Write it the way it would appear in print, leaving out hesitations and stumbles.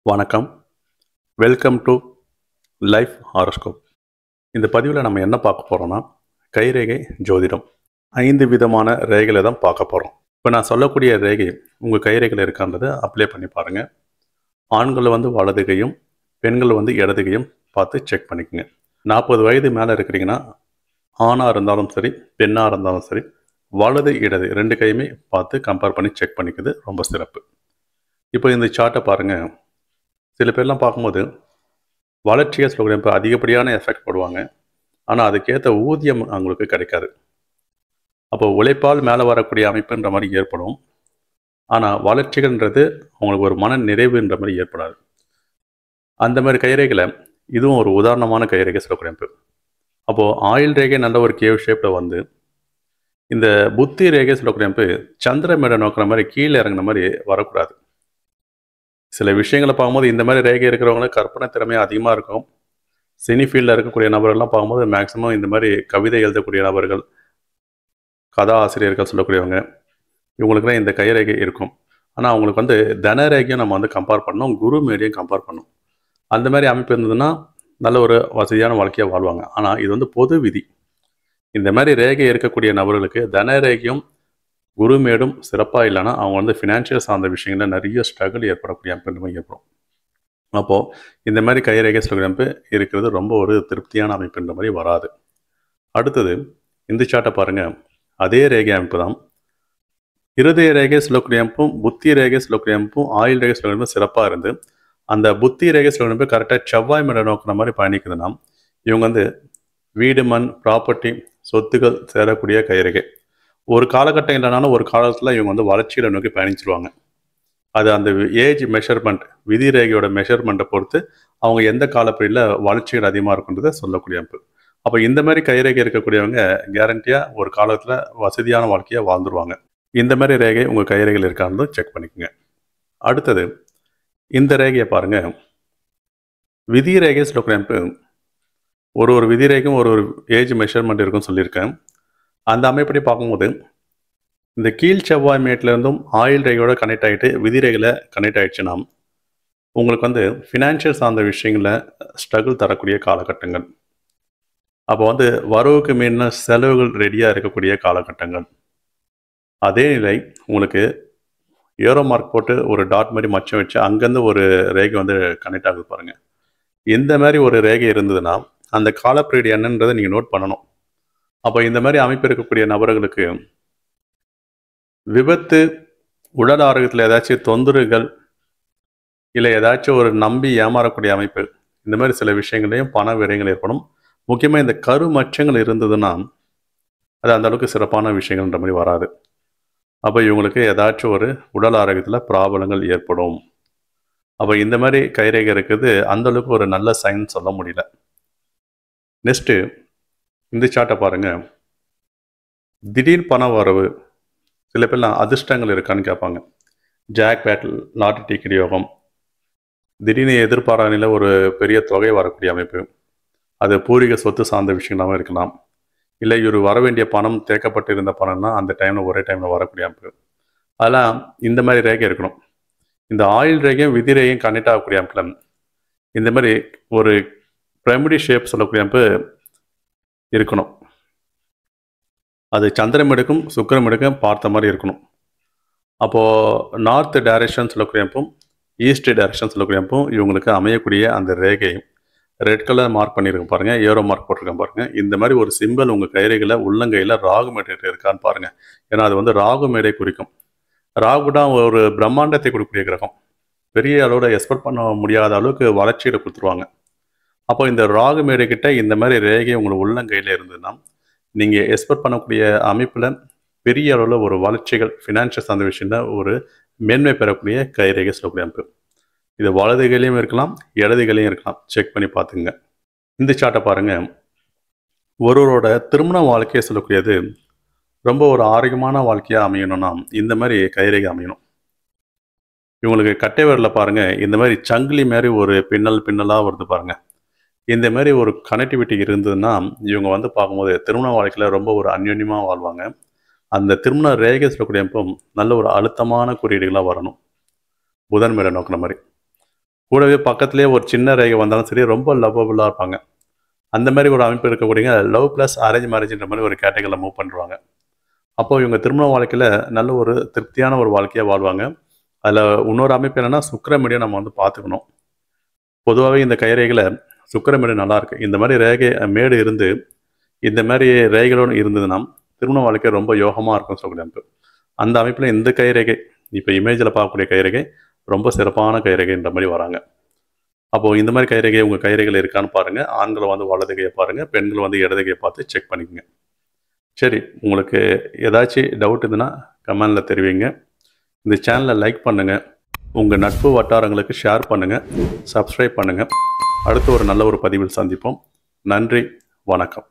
வணக்கம். Welcome to life horoscope. இந்த பதிவில் நம்ம என்ன பார்க்க போகிறோம்னா, கைரேகை ஜோதிடம். 5 விதமான ரேகைகளை தான் பார்க்க போகிறோம். இப்போ நான் சொல்லக்கூடிய ரேகை உங்கள் கைரேகையில் இருக்கான்றதை அப்ளை பண்ணி பாருங்கள். ஆண்கள் வலது கையும், பெண்கள் இடது கையும் பார்த்து செக் பண்ணிக்கோங்க. 40 வயது மேலே இருக்கிறீங்கன்னா, ஆணாக இருந்தாலும் சரி, பெண்ணாக இருந்தாலும் சரி, வலது இடது 2 கையுமே பார்த்து கம்பேர் பண்ணி செக் பண்ணிக்கிறது ரொம்ப சிறப்பு. இப்போ இந்த சார்ட்டை பாருங்கள். சில பேர்லாம் பார்க்கும்போது வளர்ச்சியாக சொல்லக்கூடிய இப்போ அதிகப்படியான எஃபெக்ட் போடுவாங்க. ஆனால் அதுக்கேற்ற ஊதியம் அவங்களுக்கு கிடைக்காது. அப்போ உழைப்பால் மேலே வரக்கூடிய அமைப்புன்ற மாதிரி ஏற்படும். ஆனால் வளர்ச்சிகள்ன்றது அவங்களுக்கு ஒரு மன நிறைவுன்ற மாதிரி ஏற்படாது. அந்த மாதிரி கைரேகையில் இதுவும் ஒரு உதாரணமான கைரேகை சொல்லக்கூடிய அமைப்பு. அப்போது ஆயில் ரேகை நல்ல ஒரு கேவ் ஷேப்பில் வந்து, இந்த புத்தி ரேகை சொல்லக்கூடிய அமைப்பு சந்திரமேடை நோக்கிற மாதிரி கீழே இறங்குன மாதிரி வரக்கூடாது. சில விஷயங்களை பார்க்கும்போது இந்த மாதிரி ரேகை இருக்கிறவங்களுக்கு கற்பனை திறமை அதிகமாக இருக்கும். சினி ஃபீல்டில் இருக்கக்கூடிய நபர்கள்லாம் பார்க்கும்போது மேக்ஸிமம் இந்த மாதிரி கவிதை எழுதக்கூடிய நபர்கள், கதா ஆசிரியர்கள் சொல்லக்கூடியவங்க, இவங்களுக்குலாம் இந்த கைரேகை இருக்கும். ஆனால் அவங்களுக்கு தனரேகையும் நம்ம கம்பேர் பண்ணோம், குரு மேடையும் கம்பேர் பண்ணோம். அந்த மாதிரி அமைப்பு இருந்ததுன்னா நல்ல ஒரு வசதியான வாழ்க்கையாக வாழ்வாங்க. ஆனால் இது பொது விதி. இந்த மாதிரி ரேகை இருக்கக்கூடிய நபர்களுக்கு தனரேகையும் குருமேடும் சிறப்பாக இல்லைன்னா அவங்க ஃபினான்ஷியல் சார்ந்த விஷயங்களில் நிறைய ஸ்ட்ரகிள் ஏற்படக்கூடிய அமைப்பு ஏற்படும். அப்போது இந்த மாதிரி கைரேகை சொல்லக்கூடிய அமைப்பு இருக்கிறது ரொம்ப ஒரு திருப்தியான அமைப்புன்ற மாதிரி வராது. அடுத்தது இந்த சார்ட்டை பாருங்கள். அதே ரேகை அமைப்பு தான். இருதய ரேகை சொல்லக்கூடிய அமைப்பும், புத்தி ரேகை சொல்லக்கூடிய அமைப்பும், ஆயுள் ரேகை சொல்லக்கூடிய அமைப்பும் சிறப்பாக இருந்து, அந்த புத்தி ரேகை சொல்லக்கூடிய அமைப்பு கரெக்டாக செவ்வாய் மேடை நோக்கிற மாதிரி பயணிக்குதுன்னா, இவங்க வீடு, மண், ப்ராப்பர்ட்டி, சொத்துக்கள் சேரக்கூடிய கைரேகை. ஒரு காலகட்டம் இல்லைனாலும் ஒரு காலத்தில் இவங்க வளர்ச்சிகளை நோக்கி பயணிச்சிருவாங்க. அது அந்த ஏஜ் மெஷர்மெண்ட், விதி ரேகையோட மெஷர்மெண்ட்டை பொறுத்து அவங்க எந்த காலப்படியில் வளர்ச்சிகள் அதிகமாக இருக்குன்றதை சொல்லக்கூடிய அமைப்பு. அப்போ இந்த மாதிரி கைரேகை இருக்கக்கூடியவங்க கேரண்டியாக ஒரு காலத்தில் வசதியான வாழ்க்கையை வாழ்ந்துருவாங்க. இந்த மாதிரி ரேகை உங்கள் கைரேகையில் இருக்கான்னு செக் பண்ணிக்கோங்க. அடுத்தது இந்த ரேகையை பாருங்கள். விதி ரேகை சொல்லக்கூடிய அமைப்பு ஒரு விதி ரேகையும் ஒரு ஏஜ் மெஷர்மெண்ட் இருக்குன்னு சொல்லியிருக்கேன். அந்த அமைப்படி பார்க்கும்போது இந்த கீழ் செவ்வாய் மேட்லேருந்தும் ஆயில் ரேகையோட கனெக்ட் ஆகிட்டு விதி ரேகையில் கனெக்ட் ஆகிடுச்சுன்னா உங்களுக்கு ஃபினான்ஷியல் சார்ந்த விஷயங்களில் ஸ்ட்ரகிள் தரக்கூடிய காலகட்டங்கள். அப்போ வரவுக்கு மீறின செலவுகள் ரெடியாக இருக்கக்கூடிய காலகட்டங்கள். அதே நிலை உங்களுக்கு ஏரோ மார்க் போட்டு ஒரு டாட் மாதிரி மச்சம் வச்சு அங்கேருந்து ஒரு ரேகை கனெக்ட் ஆகுது பாருங்கள். இந்த மாதிரி ஒரு ரேகை இருந்ததுன்னா அந்த காலப்பீரியட் என்னன்றதை நீங்கள் நோட் பண்ணணும். அப்போ இந்த மாதிரி அமைப்பு இருக்கக்கூடிய நபர்களுக்கு விபத்து, உடல் ஆரோக்கியத்தில் ஏதாச்சும் தொந்தரவுகள், இல்லை ஏதாச்சும் ஒரு நம்பி ஏமாறக்கூடிய அமைப்பு, இந்த மாதிரி சில விஷயங்களையும் பண விரயங்கள் ஏற்படும். முக்கியமாக இந்த கரு மச்சங்கள் இருந்ததுன்னா அது அந்த அளவுக்கு சிறப்பான விஷயங்கள்ன்ற மாதிரி வராது. அப்போ இவங்களுக்கு ஏதாச்சும் ஒரு உடல் ஆரோக்கியத்தில் ப்ராப்ளங்கள் ஏற்படும். அப்போ இந்த மாதிரி கைரேகை இருக்குது அந்தளவுக்கு ஒரு நல்ல சைன் சொல்ல முடியல. நெக்ஸ்ட்டு இந்த சார்ட்டை பாருங்கள். திடீர் பண வரவு, சில பேர்லாம் அதிர்ஷ்டங்கள் இருக்கான்னு கேட்பாங்க. ஜாக் பேட்டில், லாட்டரி டிக்கெட் யோகம், திடீர்னு எதிர்பாராத ஒரு பெரிய தொகை வரக்கூடிய அமைப்பு, அது பூர்வீக சொத்து சார்ந்த விஷயங்களாகவும் இருக்கலாம். இல்லை இவர் வர வேண்டிய பணம் தேக்கப்பட்டு இருந்த பணம்னா அந்த டைமில் ஒரே டைமில் வரக்கூடிய அமைப்பு. அதெல்லாம் இந்த மாதிரி ரேகை இருக்கணும். இந்த ஆயில் ரேகையும் விதி ரேகையும் கனெக்ட் ஆகக்கூடிய அமைப்பில் இந்த மாதிரி ஒரு பிரமிடி ஷேப் சொல்லக்கூடிய அமைப்பு இருக்கணும். அது சந்திரமேடுக்கும் சுக்கிரமேடுக்கும் பார்த்த மாதிரி இருக்கணும். அப்போது நார்த் டைரக்ஷன் சொல்லக்கூடிய அமைப்பும், ஈஸ்ட் டைரக்ஷன் சொல்லக்கூடிய அமைப்பும் இவங்களுக்கு அமையக்கூடிய அந்த ரேகை ரெட் கலர் மார்க் பண்ணியிருக்கேன் பாருங்கள், ஏரோ மார்க் போட்டிருக்கேன் பாருங்கள். இந்த மாதிரி ஒரு சிம்பிள் உங்கள் கைரேகையில் உள்ளங்கையில் ராகு மேடை இருக்கான்னு பாருங்கள். ஏன்னா அது ராகு மேடை குறிக்கும். ராகு தான் ஒரு பிரம்மாண்டத்தை கொடுக்கக்கூடிய கிரகம். பெரிய அளவில் எக்ஸ்பெக்ட் பண்ண முடியாத அளவுக்கு வளர்ச்சியில் கொடுத்துருவாங்க. அப்போ இந்த ராகு மேடை கிட்ட இந்த மாதிரி ரேகை உங்களுக்கு உள்ளங்கையில் இருந்ததுன்னா நீங்கள் எக்ஸ்பெக்ட் பண்ணக்கூடிய அமைப்பில் பெரிய அளவில் ஒரு வளர்ச்சிகள், ஃபினான்ஷியல் சார்ந்த விஷயத்தில் ஒரு மேன்மை பெறக்கூடிய கைரேகை சொல்லக்கூடிய அமைப்பு. இது வலது கையிலையும் இருக்கலாம், இடது கையிலையும் இருக்கலாம். செக் பண்ணி பார்த்துங்க. இந்த சார்ட்டை பாருங்கள். ஒருவரோட திருமண வாழ்க்கையை சொல்லக்கூடியது ரொம்ப ஒரு ஆரோக்கியமான வாழ்க்கையாக அமையணும்னா இந்த மாதிரி கைரேகை அமையணும். இவங்களுக்கு கட்டை விரலில் பாருங்கள், இந்த மாதிரி சங்கிலி மாதிரி ஒரு பின்னலாக வருது பாருங்கள். இந்த மாதிரி ஒரு கனெக்டிவிட்டி இருந்ததுன்னா இவங்க பார்க்கும்போது திருமண வாழ்க்கையில் ரொம்ப ஒரு அந்யோன்யமாக வாழ்வாங்க. அந்த திருமண ரேகை சொல்லக்கூடிய நல்ல ஒரு அழுத்தமான குறியீடுகளாக வரணும். புதன் மேலே நோக்கின மாதிரி. கூடவே பக்கத்திலேயே ஒரு சின்ன ரேகை வந்தாலும் சரி ரொம்ப லவ்வபுளாக இருப்பாங்க. அந்த மாதிரி ஒரு அமைப்பு இருக்கக்கூடியவங்க லவ் ப்ளஸ் அரேஞ்ச் மேரேஜ்ன்ற மாதிரி ஒரு கேட்டகரியில் மூவ் பண்ணுவாங்க. அப்போ இவங்க திருமண வாழ்க்கையில் நல்ல ஒரு திருப்தியான ஒரு வாழ்க்கையாக வாழ்வாங்க. அதில் இன்னொரு அமைப்பு என்னென்னா சுக்கிரமணியை நம்ம வந்து பார்த்துக்கணும். பொதுவாகவே இந்த கைரேகையில் சுக்கிரமேடு நல்லாயிருக்கு. இந்த மாதிரி ரேகை மேடு இருந்து இந்த மாதிரி ரேகைகளோடு இருந்ததுன்னா திருமண வாழ்க்கை ரொம்ப யோகமாக இருக்கும் சொல்லக்கூடிய அமைப்பு. அந்த அமைப்பில் இந்த கைரேகை இப்போ இமேஜில் பார்க்கக்கூடிய கைரேகை ரொம்ப சிறப்பான கைரேகைன்ற மாதிரி வராங்க. அப்போது இந்த மாதிரி கைரேகை உங்கள் கைரேகையில் இருக்கான்னு பாருங்கள். ஆண்களை வந்து வலது கையை பாருங்கள், பெண்கள் வந்து இடது கையை பார்த்து செக் பண்ணிக்கோங்க. சரி, உங்களுக்கு ஏதாச்சும் டவுட் இருந்ததுன்னா கமெண்டில் தெரிவிங்க. இந்த சேனலை லைக் பண்ணுங்கள், உங்கள் நட்பு வட்டாரங்களுக்கு ஷேர் பண்ணுங்கள், சப்ஸ்கிரைப் பண்ணுங்கள். அடுத்து ஒரு நல்ல ஒரு பதிவில் சந்திப்போம். நன்றி, வணக்கம்.